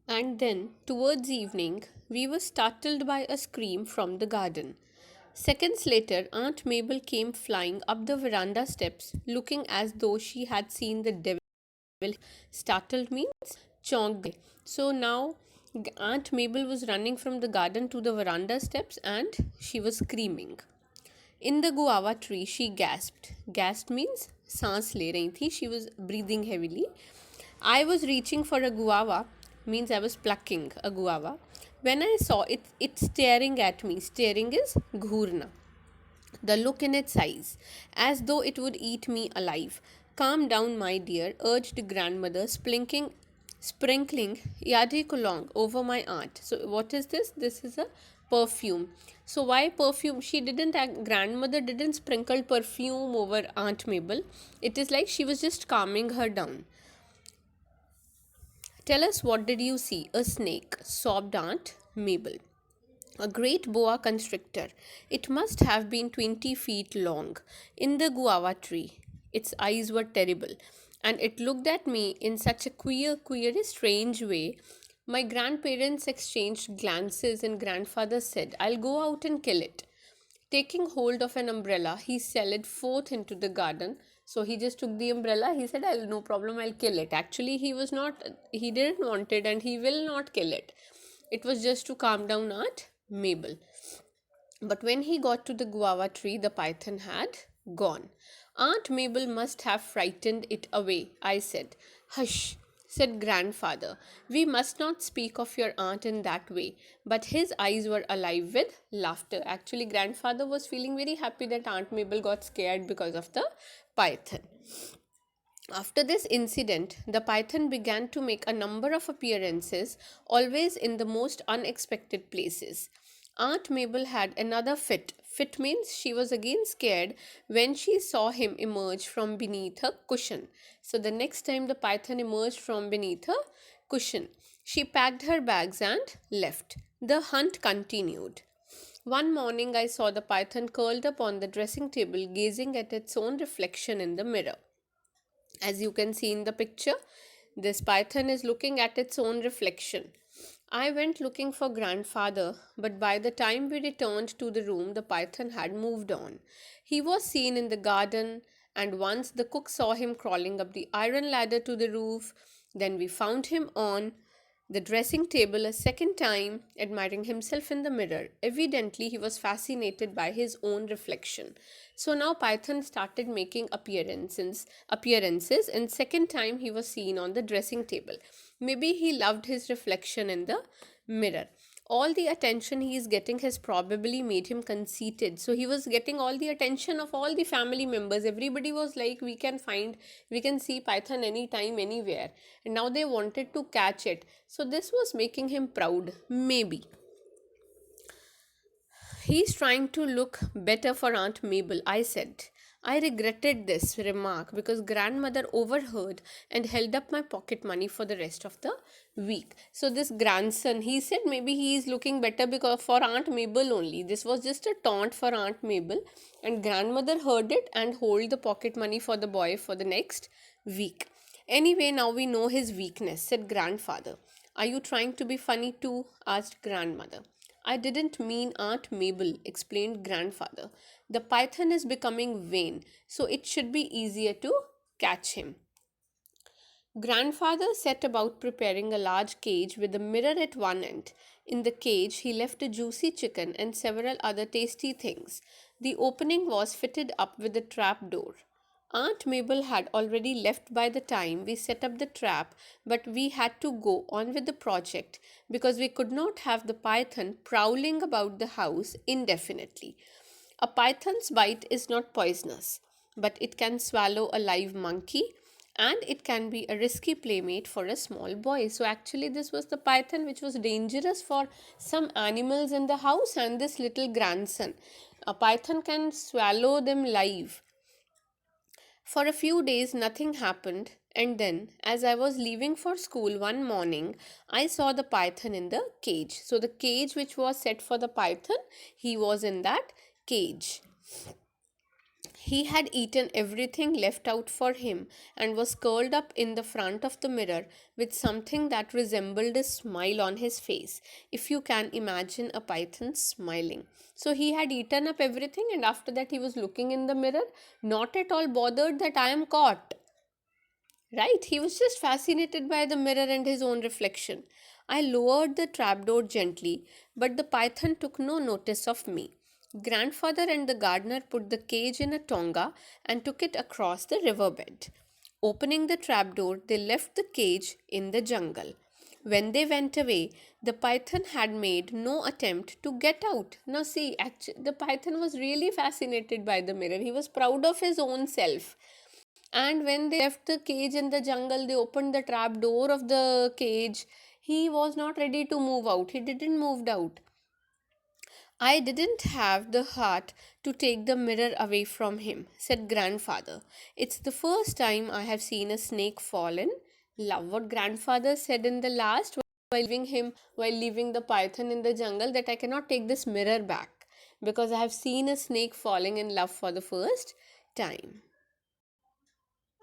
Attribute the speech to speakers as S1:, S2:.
S1: And then, towards evening, we were startled by a scream from the garden. Seconds later, Aunt Mabel came flying up the veranda steps, looking as though she had seen the devil. Startled means chonked. So now Aunt Mabel was running from the garden to the veranda steps and she was screaming. In the guava tree, she gasped. Gasped means सांस ले रही थी. She was breathing heavily. I was reaching for a guava, means I was plucking a guava. When I saw it staring at me. Staring is ghurna. The look in its eyes, as though it would eat me alive. Calm down, my dear, urged grandmother, sprinkling Yadi Kulong over my aunt. So, what is this? This is a perfume. So, why perfume? Grandmother didn't sprinkle perfume over Aunt Mabel. It is like she was just calming her down. Tell us, what did you see? A snake, sobbed Aunt Mabel. A great boa constrictor. It must have been 20 feet long, in the guava tree. Its eyes were terrible, and it looked at me in such a strange way. My grandparents exchanged glances, and grandfather said, I'll go out and kill it. Taking hold of an umbrella, he sallied forth into the garden. So he just took the umbrella. He said, "I'll no problem. I'll kill it." Actually, he didn't want it, and he will not kill it. It was just to calm down Aunt Mabel. But when he got to the guava tree, the python had gone. Aunt Mabel must have frightened it away, I said. Hush, said grandfather. We must not speak of your aunt in that way. But his eyes were alive with laughter. Actually, grandfather was feeling very happy that Aunt Mabel got scared because of the python. After this incident, the python began to make a number of appearances, always in the most unexpected places. Aunt Mabel had another fit. Fit means she was again scared when she saw him emerge from beneath her cushion. So, the next time the python emerged from beneath her cushion, she packed her bags and left. The hunt continued. One morning, I saw the python curled up on the dressing table, gazing at its own reflection in the mirror. As you can see in the picture, this python is looking at its own reflection. I went looking for grandfather, but by the time we returned to the room, the python had moved on. He was seen in the garden, and once the cook saw him crawling up the iron ladder to the roof. Then we found him on the dressing table a second time, admiring himself in the mirror. Evidently, he was fascinated by his own reflection. So now Python started making appearances, and second time he was seen on the dressing table. Maybe he loved his reflection in the mirror. All the attention he is getting has probably made him conceited. So he was getting all the attention of all the family members. Everybody was like, we can see python anytime, anywhere. And now they wanted to catch it. So this was making him proud. Maybe. He's trying to look better for Aunt Mabel, I said. I regretted this remark because grandmother overheard and held up my pocket money for the rest of the week. So this grandson, he said maybe he is looking better because for Aunt Mabel only. This was just a taunt for Aunt Mabel, and grandmother heard it and hold the pocket money for the boy for the next week. Anyway, now we know his weakness, said grandfather. Are you trying to be funny too? Asked grandmother. I didn't mean Aunt Mabel, explained grandfather. The python is becoming vain, so it should be easier to catch him. Grandfather set about preparing a large cage with a mirror at one end. In the cage, he left a juicy chicken and several other tasty things. The opening was fitted up with a trap door. Aunt Mabel had already left by the time we set up the trap, but we had to go on with the project because we could not have the python prowling about the house indefinitely. A python's bite is not poisonous, but it can swallow a live monkey, and it can be a risky playmate for a small boy. So, actually, this was the python which was dangerous for some animals in the house and this little grandson. A python can swallow them live. For a few days, nothing happened, and then, as I was leaving for school one morning, I saw the python in the cage. So, the cage which was set for the python, he was in that cage. He had eaten everything left out for him and was curled up in the front of the mirror with something that resembled a smile on his face, if you can imagine a python smiling. So he had eaten up everything, and after that, he was looking in the mirror, not at all bothered that I am caught. Right? He was just fascinated by the mirror and his own reflection. I lowered the trapdoor gently, but the python took no notice of me. Grandfather and the gardener put the cage in a tonga and took it across the riverbed. Opening the trapdoor, they left the cage in the jungle. When they went away, the python had made no attempt to get out. Now, see, actually, the python was really fascinated by the mirror. He was proud of his own self. And when they left the cage in the jungle, they opened the trap door of the cage. He was not ready to move out. He didn't move out. I didn't have the heart to take the mirror away from him, said grandfather. It's the first time I have seen a snake fall in love. What grandfather said in the last while leaving the python in the jungle, that I cannot take this mirror back because I have seen a snake falling in love for the first time.